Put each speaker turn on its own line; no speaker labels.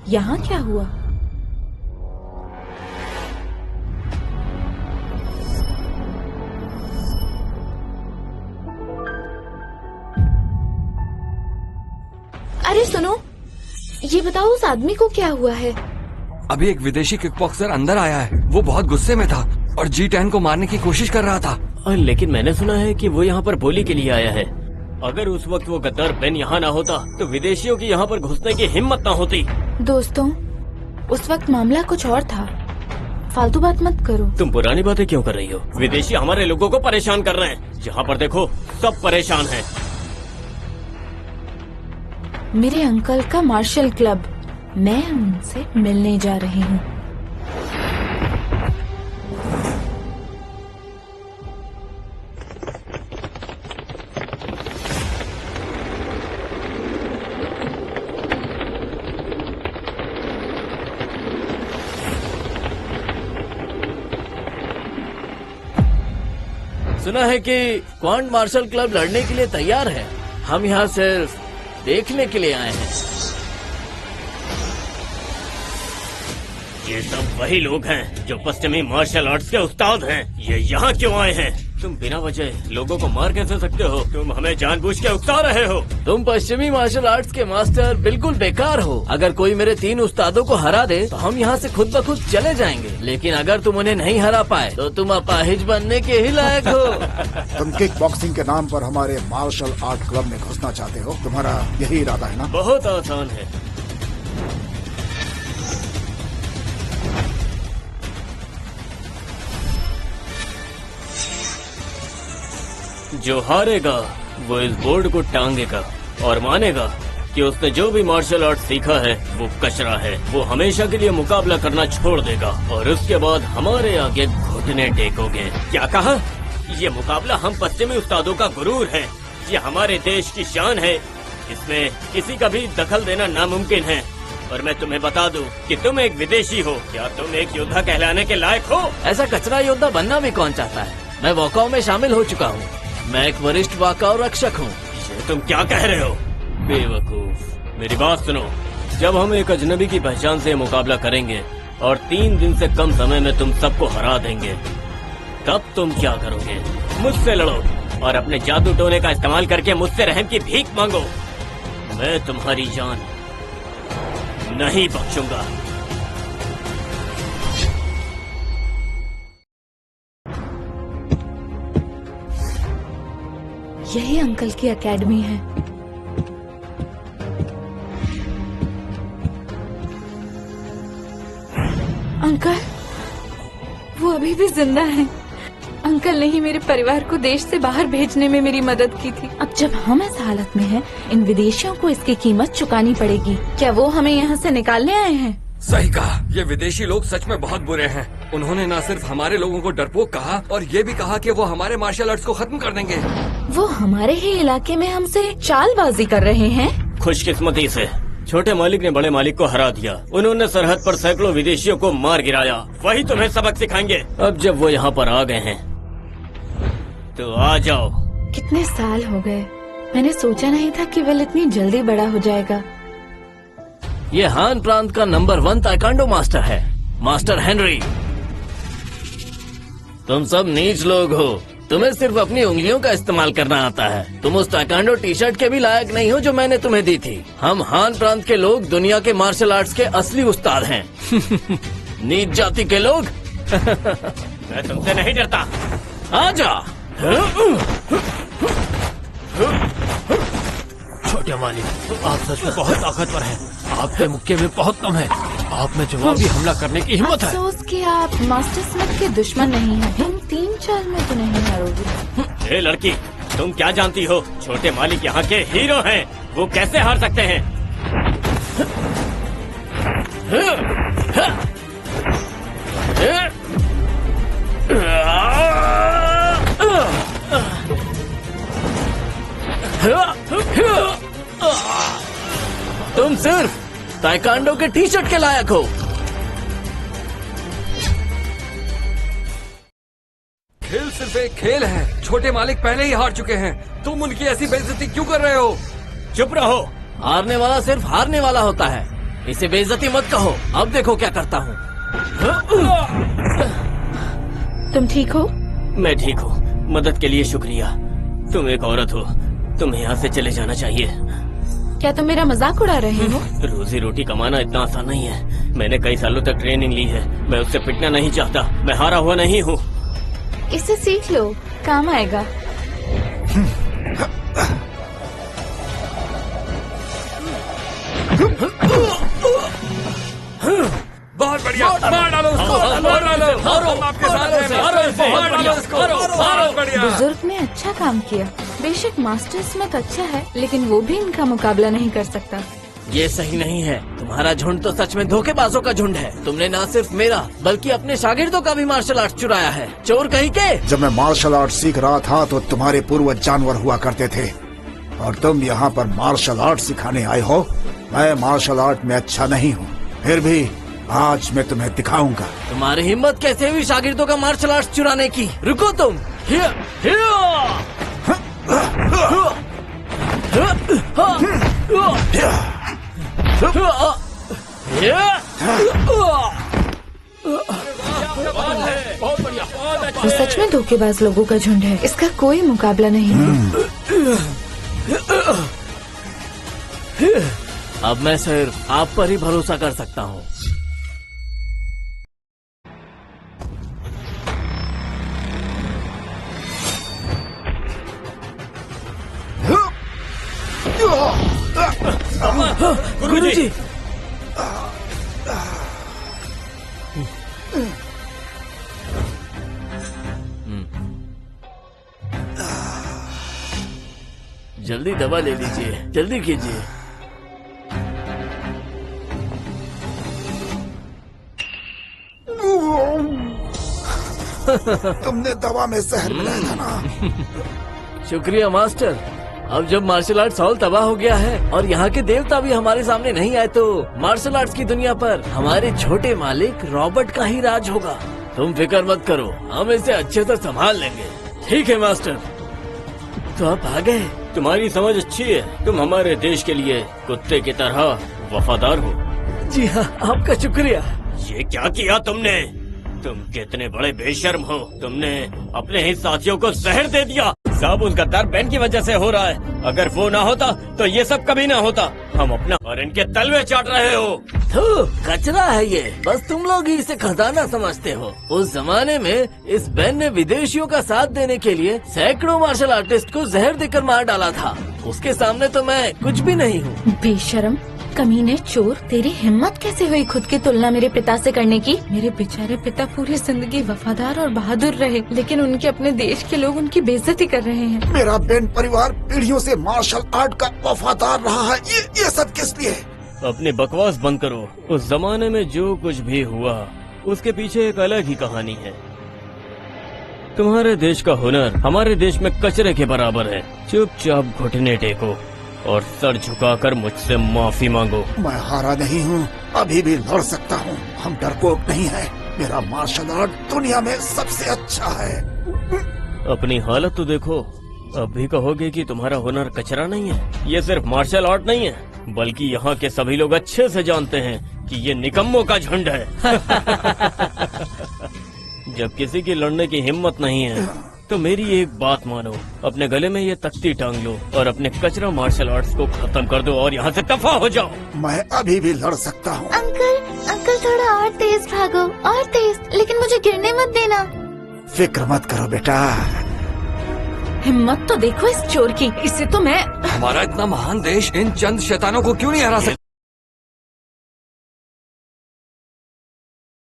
यहाँ क्या हुआ? अरे सुनो, ये बताओ उस आदमी को क्या हुआ है?
अभी एक विदेशी किकबॉक्सर अंदर आया है। वो बहुत गुस्से में था और G10 को मारने की कोशिश कर रहा था।
लेकिन मैंने सुना है कि वो यहाँ पर बोली के लिए आया है। अगर उस वक्त वो गद्दार बेन यहाँ ना होता तो विदेशियों की यहाँ पर घुसने की हिम्मत ना होती।
दोस्तों, उस वक्त मामला कुछ और था। फालतू बात मत करो।
तुम पुरानी बातें क्यों कर रही हो? विदेशी हमारे लोगों को परेशान कर रहे हैं। जहाँ पर देखो सब परेशान हैं।
मेरे अंकल का मार्शल क्लब, मैं उनसे मिलने जा रही हूँ।
सुना है कि क्वांट मार्शल क्लब लड़ने के लिए तैयार है। हम यहाँ सिर्फ देखने के लिए आए हैं। ये सब वही लोग हैं जो पश्चिमी मार्शल आर्ट्स के उस्ताद हैं। ये यहाँ क्यों आए हैं? तुम बिना वजह लोगों को मार कैसे सकते हो? तुम हमें जानबूझ के उकसा रहे हो। तुम पश्चिमी मार्शल आर्ट्स के मास्टर बिल्कुल बेकार हो। अगर कोई मेरे 3 उस्तादों को हरा दे तो हम यहाँ से खुद ब खुद चले जाएंगे। लेकिन अगर तुम उन्हें नहीं हरा पाए तो तुम अपाहिज बनने के ही लायक हो।
तुम किक बॉक्सिंग के नाम पर हमारे मार्शल आर्ट क्लब में घुसना चाहते हो? तुम्हारा यही इरादा है ना?
बहुत आसान है। जो हारेगा वो इस बोर्ड को टांगेगा और मानेगा कि उसने जो भी मार्शल आर्ट सीखा है वो कचरा है। वो हमेशा के लिए मुकाबला करना छोड़ देगा और उसके बाद हमारे आगे घुटने टेकोगे। क्या कहा? ये मुकाबला हम पश्चिमी उस्तादों का गुरूर है। ये हमारे देश की शान है। इसमें किसी का भी दखल देना नामुमकिन है। और मैं तुम्हें बता दूं कि तुम एक विदेशी हो। क्या तुम एक योद्धा कहलाने के लायक हो? ऐसा कचरा योद्धा बनना भी कौन चाहता है? मैं वॉकआउट में शामिल हो चुका हूँ। मैं एक वरिष्ठ वॉकआउट रक्षक हूँ। ये तुम क्या कह रहे हो? बेवकूफ, मेरी बात सुनो। जब हम एक अजनबी की पहचान से मुकाबला करेंगे और 3 दिन से कम समय में तुम सबको हरा देंगे, तब तुम क्या करोगे? मुझसे लड़ो और अपने जादू टोने का इस्तेमाल करके मुझसे रहम की भीख मांगो। मैं तुम्हारी जान नहीं बख्शूंगा।
यही अंकल की एकेडमी है। अंकल, वो अभी भी जिंदा है। अंकल ने ही मेरे परिवार को देश से बाहर भेजने में मेरी मदद की थी। अब जब हम इस हालत में हैं, इन विदेशियों को इसकी कीमत चुकानी पड़ेगी। क्या वो हमें यहाँ से निकालने आए हैं?
सही कहा। ये विदेशी लोग सच में बहुत बुरे हैं। उन्होंने न सिर्फ हमारे लोगों को डरपोक कहा और ये भी कहा कि वो हमारे मार्शल आर्ट्स को खत्म कर देंगे।
वो हमारे ही इलाके में हमसे चालबाजी कर रहे हैं।
खुशकिस्मती से छोटे मालिक ने बड़े मालिक को हरा दिया। उन्होंने सरहद पर सैकड़ों विदेशियों को मार गिराया। वही तुम्हें सबक सिखाएंगे। अब जब वो यहाँ पर आ गए हैं तो आ जाओ।
कितने साल हो गए, मैंने सोचा नहीं था कि वह इतनी जल्दी बड़ा हो जाएगा।
ये हान प्रांत का नंबर 1 ताइक्वांडो मास्टर है, मास्टर हेनरी। तुम सब नीच लोग हो। तुम्हें सिर्फ अपनी उंगलियों का इस्तेमाल करना आता है। तुम उस ताइक्वांडो टी-शर्ट के भी लायक नहीं हो जो मैंने तुम्हें दी थी। हम हान प्रांत के लोग दुनिया के मार्शल आर्ट्स के असली उस्ताद हैं। नीच जाति के लोग। मैं तुमसे नहीं डरता। आ जा।
छोटे मालिक, आप सच में बहुत ताकतवर हैं। आपके मुक्के में बहुत दम है। आप में जवाबी हमला करने की हिम्मत है।
अफसोस कि आप मास्टर स्मिथ के दुश्मन नहीं हैं। इन 3 चाल में तो नहीं हारोगे।
ए लड़की, तुम क्या जानती हो? छोटे मालिक यहाँ के हीरो हैं। वो कैसे हार सकते हैं? तुम सिर्फ ताइक्वांडो के टी-शर्ट के लायक हो।
खेल सिर्फ एक खेल है। छोटे मालिक पहले ही हार चुके हैं। तुम उनकी ऐसी बेइज्जती क्यों कर रहे हो?
चुप रहो। हारने वाला सिर्फ हारने वाला होता है। इसे बेइज्जती मत कहो, अब देखो क्या करता हूँ।
तुम ठीक हो?
मैं ठीक हूँ, मदद के लिए शुक्रिया। तुम एक औरत हो, तुम्हें यहाँ से चले जाना चाहिए।
क्या तुम मेरा मजाक उड़ा रहे हो?
रोजी रोटी कमाना इतना आसान नहीं है। मैंने कई सालों तक ट्रेनिंग ली है, मैं उससे पिटना नहीं चाहता। मैं हारा हुआ नहीं हूँ।
इसे सीख लो, काम आएगा।
बहुत बढ़िया, मार डालो उसको, मार डालो, हम आपके साथ हैं, मार डालो उसको, बहुत बढ़िया।
बुजुर्ग ने अच्छा काम किया। बेशक मास्टर स्मिथ अच्छा है, लेकिन वो भी इनका मुकाबला नहीं कर सकता।
ये सही नहीं है। तुम्हारा झुंड तो सच में धोखेबाजों का झुंड है। तुमने न सिर्फ मेरा बल्कि अपने शागिर्दों का भी मार्शल आर्ट चुराया है, चोर कहीं के।
जब मैं मार्शल आर्ट सीख रहा था तो तुम्हारे पूर्वज जानवर हुआ करते थे और तुम यहाँ पर मार्शल आर्ट सिखाने आए हो। मैं मार्शल आर्ट में अच्छा नहीं हूँ, फिर भी आज मैं तुम्हें दिखाऊंगा।
तुम्हारी हिम्मत कैसे हुई शागिर्दों का मार्शल आर्ट चुराने की? रुको तुम। हिया, हिया।
वो सच में धोखेबाज लोगों का झुंड है, इसका कोई मुकाबला नहीं है।
अब मैं सिर्फ आप पर ही भरोसा कर सकता हूँ। गुरुजी, जल्दी दवा ले लीजिए, जल्दी कीजिए।
तुमने दवा में जहर मिलाया था ना।
शुक्रिया मास्टर। अब जब मार्शल आर्ट्स हॉल तबाह हो गया है और यहाँ के देवता भी हमारे सामने नहीं आए, तो मार्शल आर्ट्स की दुनिया पर हमारे छोटे मालिक रॉबर्ट का ही राज होगा। तुम फिक्र मत करो, हम इसे अच्छे से संभाल लेंगे। ठीक है मास्टर। तो आप आ गए। तुम्हारी समझ अच्छी है। तुम हमारे देश के लिए कुत्ते की तरह वफादार हो। जी हाँ, आपका शुक्रिया। ये क्या किया तुमने? तुम कितने बड़े बेशर्म हो। तुमने अपने ही साथियों को जहर दे दिया। सब उस गद्दार बैन की वजह से हो रहा है। अगर वो ना होता तो ये सब कभी ना होता। हम अपना और इनके तलवे चाट रहे हो। कचरा है ये, बस तुम लोग ही इसे खजाना समझते हो। उस जमाने में इस बैन ने विदेशियों का साथ देने के लिए सैकड़ों मार्शल आर्टिस्ट को जहर देकर मार डाला था। उसके सामने तो मैं कुछ भी नहीं हूँ।
बेशरम, कमीने, चोर, तेरी हिम्मत कैसे हुई खुद की तुलना मेरे पिता से करने की? मेरे बेचारे पिता पूरी जिंदगी वफादार और बहादुर रहे, लेकिन उनके अपने देश के लोग उनकी बेइज्जती कर रहे हैं।
मेरा बेन परिवार पीढ़ियों से मार्शल आर्ट का वफादार रहा है। ये सब किस लिए?
अपनी बकवास बंद करो। उस जमाने में जो कुछ भी हुआ उसके पीछे एक अलग ही कहानी है। तुम्हारे देश का हुनर हमारे देश में कचरे के बराबर है। चुपचाप घुटने टेको और सर झुकाकर मुझसे माफी मांगो।
मैं हारा नहीं हूँ, अभी भी लड़ सकता हूँ। हम डरपोक नहीं है। मेरा मार्शल आर्ट दुनिया में सबसे अच्छा है।
अपनी हालत तो देखो। अब भी कहोगे कि तुम्हारा हुनर कचरा नहीं है? ये सिर्फ मार्शल आर्ट नहीं है, बल्कि यहाँ के सभी लोग अच्छे से जानते हैं कि ये निकम्मों का झुंड है। जब किसी की लड़ने की हिम्मत नहीं है तो मेरी एक बात मानो, अपने गले में ये तख्ती टांग लो और अपने कचरा मार्शल आर्ट्स को खत्म कर दो और यहाँ से दफा हो जाओ।
मैं अभी भी लड़ सकता हूँ।
अंकल थोड़ा और तेज भागो, और तेज, लेकिन मुझे गिरने मत देना।
फिक्र मत करो बेटा।
हिम्मत तो देखो इस चोर की। इसे तो मैं
हमारा इतना महान देश इन चंद शैतानों को क्यों नहीं हरा सकता?